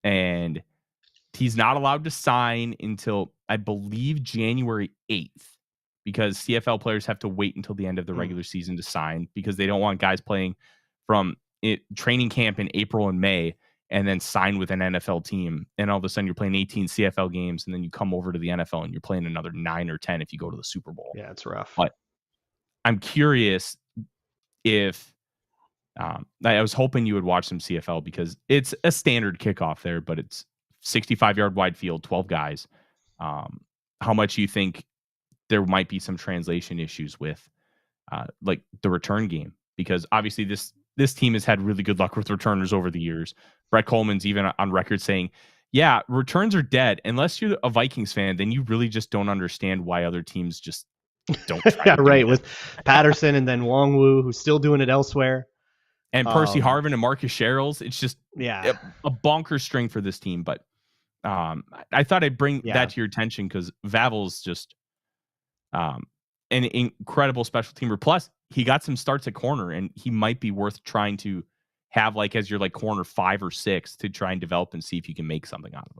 and He's not allowed to sign until, I believe, January 8th, because CFL players have to wait until the end of the regular season to sign, because they don't want guys playing from training camp in April and May and then sign with an NFL team. And all of a sudden you're playing 18 CFL games, and then you come over to the NFL and you're playing another 9 or 10 if you go to the Super Bowl. Yeah, it's rough. But I'm curious if I was hoping you would watch some CFL, because it's a standard kickoff there, but it's 65-yard wide field, 12 guys. How much you think there might be some translation issues with like the return game? Because obviously this team has had really good luck with returners over the years. Brett Coleman's even on record saying, yeah, returns are dead. Unless you're a Vikings fan, then you really just don't understand why other teams just don't try yeah, to right. do With Patterson and then Wongwu, who's still doing it elsewhere. And Percy Harvin and Marcus Sherrills. It's just a bonkers string for this team. But I thought I'd bring that to your attention, because Vavel's just an incredible special teamer. Plus, he got some starts at corner, and he might be worth trying to have like as your like corner 5 or 6 to try and develop and see if you can make something out of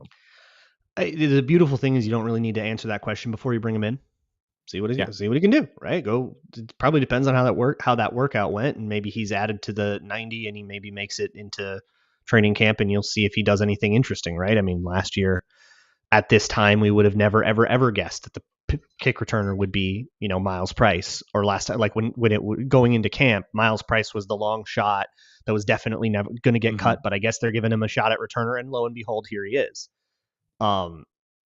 him. The beautiful thing is you don't really need to answer that question before you bring him in. See what he can do, right? It probably depends on how that workout went, and maybe he's added to the 90 and he maybe makes it into training camp, and you'll see if he does anything interesting, right? I mean, last year at this time we would have never ever guessed that the kick returner would be, Miles Price, or last time, like when it going into camp, Miles Price was the long shot that was definitely never going to get cut, but I guess they're giving him a shot at returner, and lo and behold, here he is.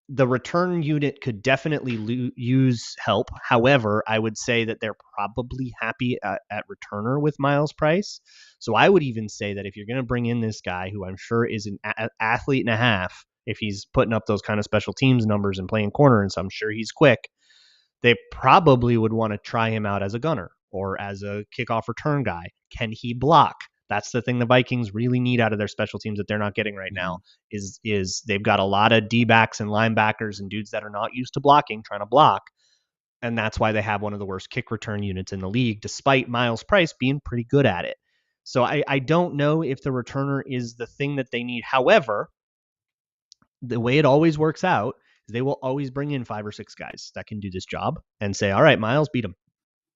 The return unit could definitely use help. However, I would say that they're probably happy at returner with Miles Price. So I would even say that if you're going to bring in this guy, who I'm sure is an athlete and a half, if he's putting up those kind of special teams numbers and playing corner, and so I'm sure he's quick, they probably would want to try him out as a gunner or as a kickoff return guy. Can he block? That's the thing the Vikings really need out of their special teams that they're not getting right now, is they've got a lot of D-backs and linebackers and dudes that are not used to blocking, trying to block. And that's why they have one of the worst kick return units in the league, despite Miles Price being pretty good at it. So I don't know if the returner is the thing that they need. However, the way it always works out is they will always bring in 5 or 6 guys that can do this job and say, all right, Miles, beat him.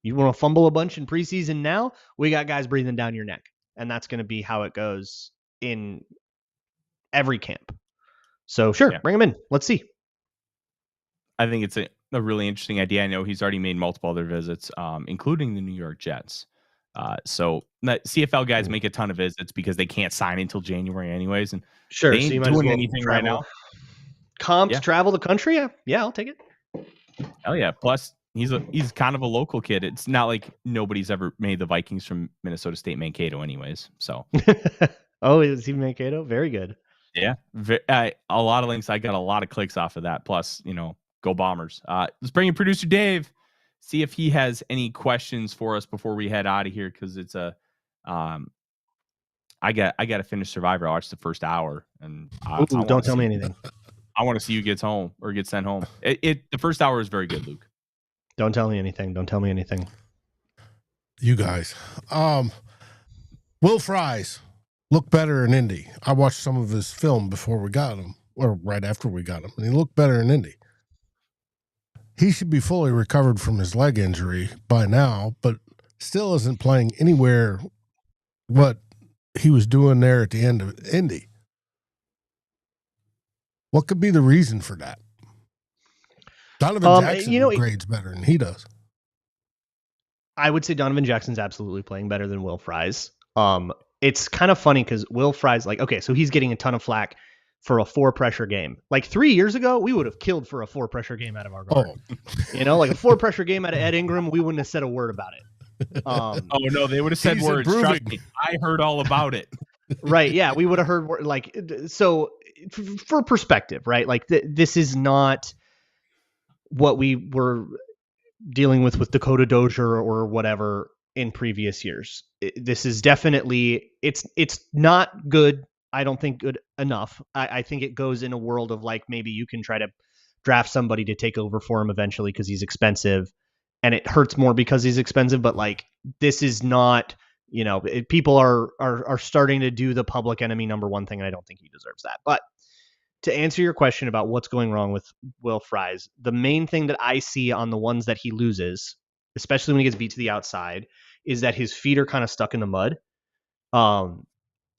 You want to fumble a bunch in preseason now? We got guys breathing down your neck. And that's going to be how it goes in every camp. So sure, bring him in. Let's see. I think it's a really interesting idea. I know he's already made multiple other visits, including the New York Jets. So CFL guys make a ton of visits because they can't sign until January anyways. And sure, they ain't so you might doing as well anything travel. right now. Comps travel the country? Yeah, I'll take it. Hell yeah. Plus, he's kind of a local kid. It's not like nobody's ever made the Vikings from Minnesota State Mankato anyways. So oh, is he Mankato? Very good. Yeah. A lot of links. I got a lot of clicks off of that. Plus, go Bombers. Let's bring in producer Dave, see if he has any questions for us before we head out of here, because it's I got to finish Survivor. I watched the first hour, and don't tell me anything. I want to see who gets home or gets sent home. The first hour is very good, Luke. Don't tell me anything. You guys. Will Fries looked better in Indy. I watched some of his film before we got him, or right after we got him, and he looked better in Indy. He should be fully recovered from his leg injury by now, but still isn't playing anywhere what he was doing there at the end of Indy. What could be the reason for that? Donovan Jackson grades better than he does. I would say Donovan Jackson's absolutely playing better than Will Fries. It's kind of funny because Will Fries, so he's getting a ton of flack for a 4-pressure game. Like 3 years ago, we would have killed for a 4-pressure game out of our guard. Like a 4-pressure game out of Ed Ingram, we wouldn't have said a word about it. Oh no, they would have said words. Trust me, I heard all about it. Right? Yeah, we would have heard so. For perspective, right? Like this is not what we were dealing with Dakota Dozier or whatever in previous years. This is definitely it's not good. I don't think good enough. I think it goes in a world of maybe you can try to draft somebody to take over for him eventually because he's expensive, and it hurts more because he's expensive. But this is not. People are starting to do the public enemy number one thing, and I don't think he deserves that. But to answer your question about what's going wrong with Will Fries, the main thing that I see on the ones that he loses, especially when he gets beat to the outside, is that his feet are kind of stuck in the mud.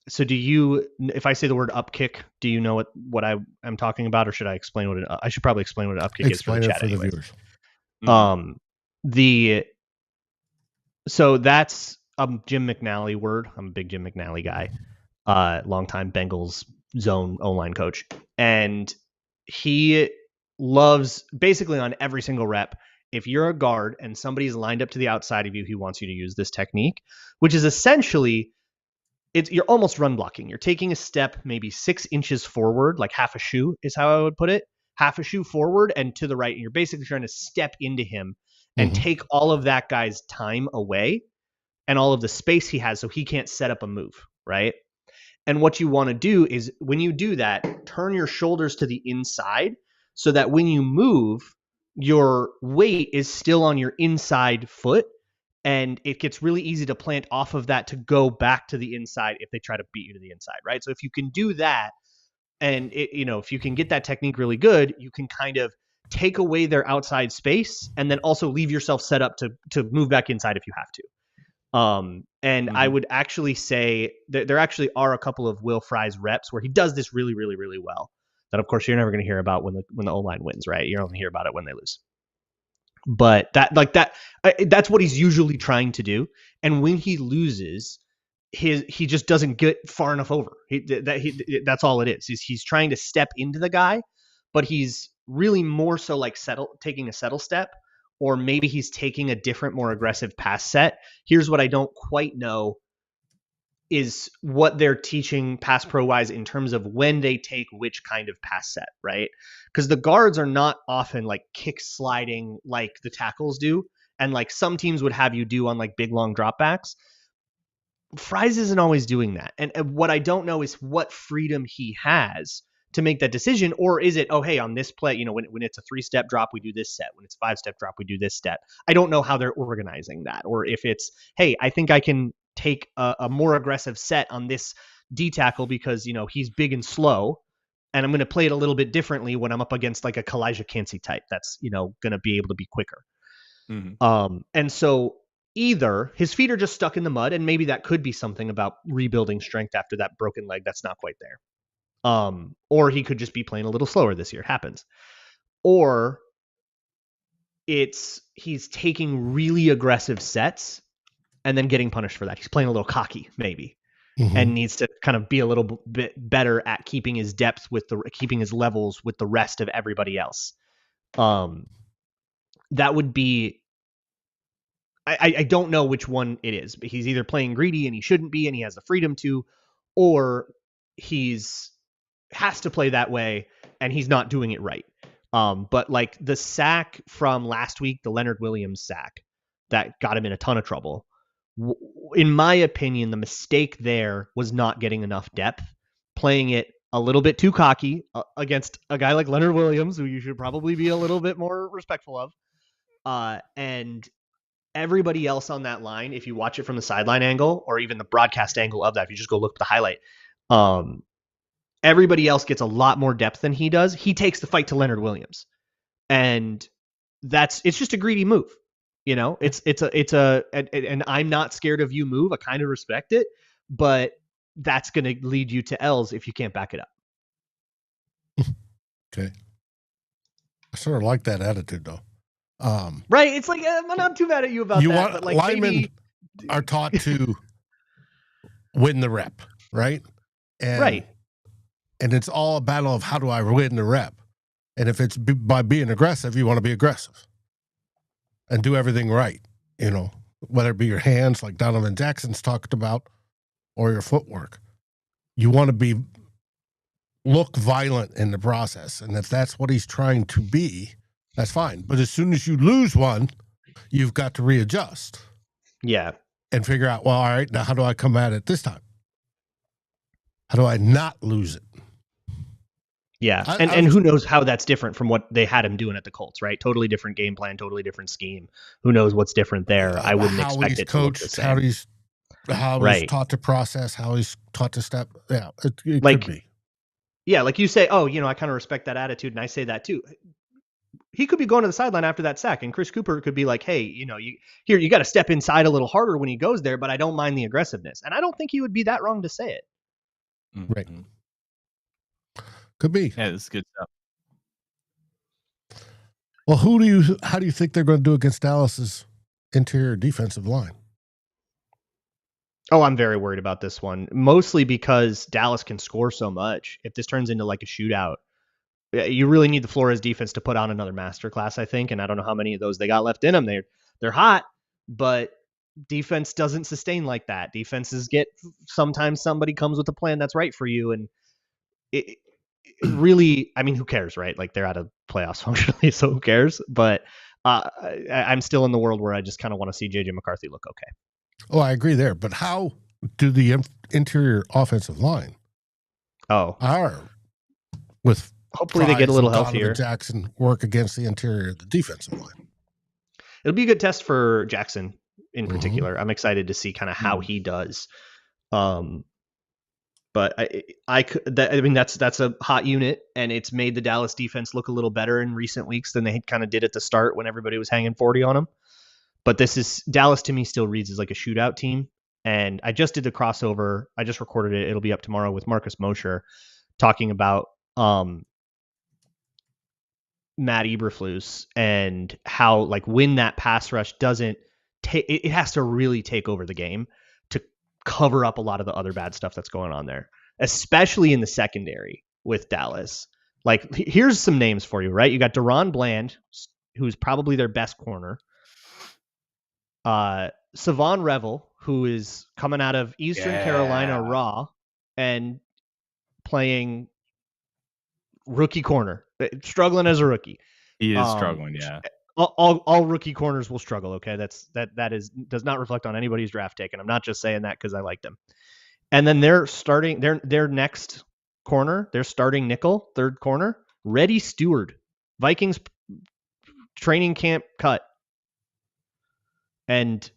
So do you, if I say the word up kick, do you know what I am talking about, or should I explain what I should probably explain what an up kick is for the chat anyways. Viewers. So that's a Jim McNally word. I'm a big Jim McNally guy, longtime Bengals zone O-line coach. And he loves basically on every single rep, if you're a guard and somebody's lined up to the outside of you, he wants you to use this technique, which is essentially, you're almost run blocking. You're taking a step maybe 6 inches forward, like half a shoe is how I would put it, half a shoe forward and to the right. And you're basically trying to step into him and take all of that guy's time away and all of the space he has so he can't set up a move, right? And what you want to do is when you do that, turn your shoulders to the inside so that when you move, your weight is still on your inside foot, and it gets really easy to plant off of that to go back to the inside if they try to beat you to the inside, right? So if you can do that, and if you can get that technique really good, you can kind of take away their outside space and then also leave yourself set up to move back inside if you have to. I would actually say that there actually are a couple of Will Fries reps where he does this really, really, really well. That of course you're never going to hear about when the O-line wins, right? You only hear about it when they lose. But that's what he's usually trying to do. And when he loses, he just doesn't get far enough over. That's all it is. He's trying to step into the guy, but he's really more so like taking a settle step, or maybe he's taking a different, more aggressive pass set. Here's what I don't quite know is what they're teaching pass pro wise in terms of when they take which kind of pass set, right? Because the guards are not often like kick sliding like the tackles do. And like some teams would have you do on like big long dropbacks. Fries isn't always doing that. And what I don't know is what freedom he has to make that decision, or is it, oh, hey, on this play, when it's a 3-step drop, we do this set. When it's 5-step drop, we do this step. I don't know how they're organizing that, or if it's, hey, I think I can take a more aggressive set on this D tackle because, he's big and slow, and I'm going to play it a little bit differently when I'm up against like a Kalijah Kancey type that's, going to be able to be quicker. And so either his feet are just stuck in the mud, and maybe that could be something about rebuilding strength after that broken leg that's not quite there. Or he could just be playing a little slower this year. It happens. Or he's taking really aggressive sets and then getting punished for that. He's playing a little cocky, maybe, and needs to kind of be a little bit better at keeping his depth keeping his levels with the rest of everybody else. That would be, I don't know which one it is, but he's either playing greedy and he shouldn't be, and he has the freedom to, or has to play that way and he's not doing it right. But like the sack from last week, the Leonard Williams sack that got him in a ton of trouble. In my opinion, the mistake there was not getting enough depth, playing it a little bit too cocky against a guy like Leonard Williams, who you should probably be a little bit more respectful of. And everybody else on that line, if you watch it from the sideline angle or even the broadcast angle of that, if you just go look at the highlight, everybody else gets a lot more depth than he does. He takes the fight to Leonard Williams, and it's just a greedy move. And I'm not scared of you move. I kind of respect it, but that's going to lead you to L's if you can't back it up. Okay. I sort of like that attitude though. Right. It's like, I'm not too mad at you about that. But like, linemen are taught to win the rep, right? Right. And it's all a battle of how do I win the rep? And if it's by being aggressive, you want to be aggressive and do everything right, whether it be your hands like Donovan Jackson's talked about or your footwork. You want to look violent in the process. And if that's what he's trying to be, that's fine. But as soon as you lose one, you've got to readjust. Yeah. And figure out, well, all right, now how do I come at it this time? How do I not lose it? Yeah. And who knows how that's different from what they had him doing at the Colts, right? Totally different game plan, totally different scheme. Who knows what's different there? I wouldn't expect it to look the same. How he's taught to process, how he's taught to step. Yeah, it could be. Yeah, like you say, oh, I kind of respect that attitude, and I say that too. He could be going to the sideline after that sack, and Chris Cooper could be like, hey, you got to step inside a little harder when he goes there, but I don't mind the aggressiveness. And I don't think he would be that wrong to say it. Right. Could be. Yeah, this is good stuff. Well, how do you think they're going to do against Dallas's interior defensive line? Oh, I'm very worried about this one, mostly because Dallas can score so much. If this turns into like a shootout, you really need the Flores defense to put on another masterclass, I think. And I don't know how many of those they got left in them. They're hot, but defense doesn't sustain like that. Defenses sometimes somebody comes with a plan that's right for you, and it really, I mean, who cares, right? Like, they're out of playoffs functionally, so who cares? But I'm still in the world where I just kind of want to see JJ McCarthy look okay. Oh, I agree there. But how do the interior offensive line are with hopefully they get a little Donovan healthier. Jackson work against the interior of the defensive line? It'll be a good test for Jackson in particular. I'm excited to see kind of how he does. But that's a hot unit, and it's made the Dallas defense look a little better in recent weeks than they kind of did at the start when everybody was hanging 40 on them. But Dallas to me still reads as like a shootout team. And I just did the crossover. I just recorded it. It'll be up tomorrow with Marcus Mosher talking about Matt Eberflus and how, like, when that pass rush doesn't take, it has to really take over the game to cover up a lot of the other bad stuff that's going on there, especially in the secondary with Dallas. Like, here's some names for you, right? You got Deron Bland, who's probably their best corner. Savon Revel, who is coming out of Eastern Carolina Raw and playing rookie corner, struggling as a rookie. He is struggling, yeah. All rookie corners will struggle. Okay, does not reflect on anybody's draft take, and I'm not just saying that because I liked him. And then they're starting their next corner, their starting nickel, third corner, Reddy Stewart, Vikings training camp cut. And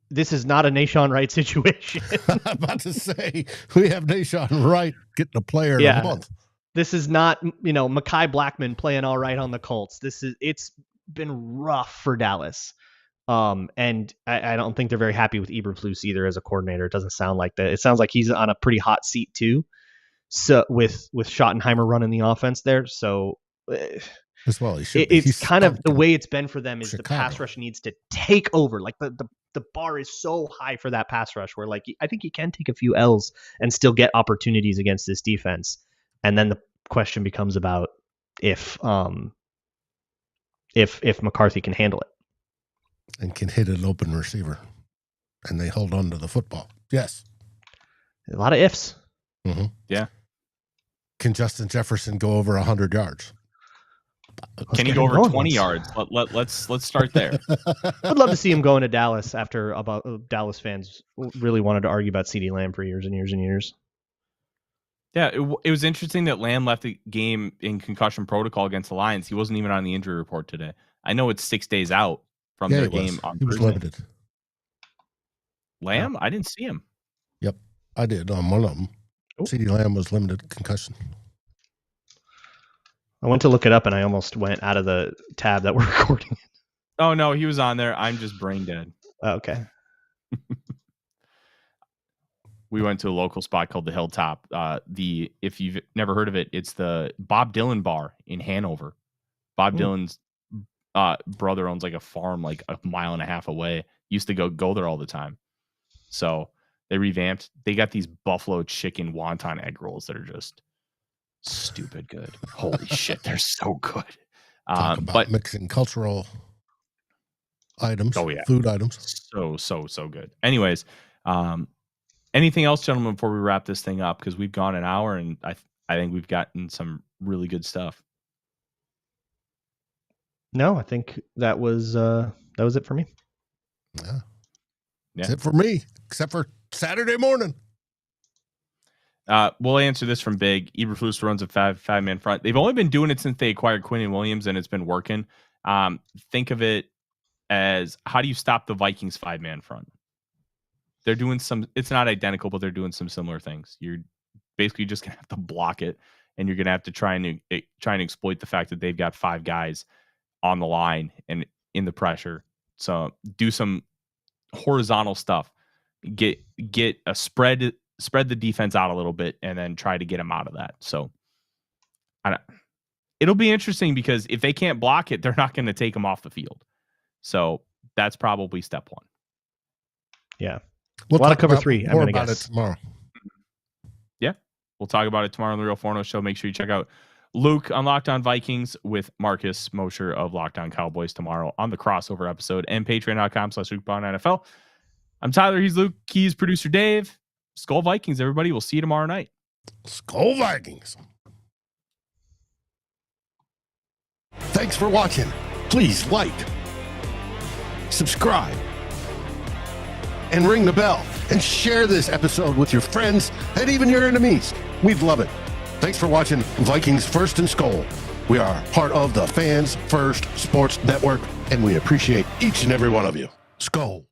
this is not a Nahshon Wright situation. I'm about to say, we have Nahshon Wright getting a player in a month. This is not, Mekhi Blackman playing all right on the Colts. It's been rough for Dallas. And I don't think they're very happy with Eberflus either as a coordinator. It doesn't sound like that. It sounds like he's on a pretty hot seat too. So with Schottenheimer running the offense there. So as well, it's kind of the way it's been for them is Chicago. The pass rush needs to take over. Like the bar is so high for that pass rush where, like, I think he can take a few L's and still get opportunities against this defense. And then the question becomes about if McCarthy can handle it and can hit an open receiver, and they hold on to the football. Yes, a lot of ifs. Mm-hmm. Yeah. Can Justin Jefferson go over 100 yards? Can he go over 20 yards? Let's start there. I'd love to see him go into Dallas after Dallas fans really wanted to argue about CeeDee Lamb for years and years and years. Yeah, it was interesting that Lamb left the game in concussion protocol against the Lions. He wasn't even on the injury report today. I know it's 6 days out from their game on Thursday. He was limited. Lamb? Yeah. I didn't see him. Yep, I did on one of them. CeeDee Lamb was limited concussion. I went to look it up and I almost went out of the tab that we're recording. Oh, no, he was on there. I'm just brain dead. Okay. We went to a local spot called the Hilltop. If you've never heard of it, it's the Bob Dylan bar in Hanover. Bob Dylan's brother owns like a farm like a mile and a half away. Used to go there all the time. So they revamped. They got these buffalo chicken wonton egg rolls that are just stupid good. Holy shit, they're so good. But mixing cultural items, food items. So good. Anyways, anything else, gentlemen, before we wrap this thing up? Because we've gone an hour and I think we've gotten some really good stuff. No, I think that was it for me. Yeah. That's it for me, except for Saturday morning. We'll answer this from Big. Eberflus runs a five-man front. They've only been doing it since they acquired Quinnen Williams, and it's been working. Think of it as, how do you stop the Vikings 5-man front? They're doing it's not identical, but they're doing some similar things. You're basically just going to have to block it and you're going to have to try and exploit the fact that they've got 5 guys on the line and in the pressure. So do some horizontal stuff, get a spread the defense out a little bit, and then try to get them out of that. So it'll be interesting because if they can't block it, they're not going to take them off the field. So that's probably step 1. Yeah. We'll a lot of talk cover about 3. more I'm about guess. it tomorrow. Yeah. We'll talk about it tomorrow on the Real Forness Show. Make sure you check out Luke on Locked On Vikings with Marcus Mosher of Locked On Cowboys tomorrow on the crossover episode, and patreon.com/LukeBond NFL. I'm Tyler. He's Luke. He's producer Dave. SKOL Vikings, everybody. We'll see you tomorrow night. SKOL Vikings. Thanks for watching. Please like, subscribe, and ring the bell, and share this episode with your friends and even your enemies. We'd love it. Thanks for watching Vikings First and SKOL. We are part of the Fans First Sports Network, and we appreciate each and every one of you. SKOL.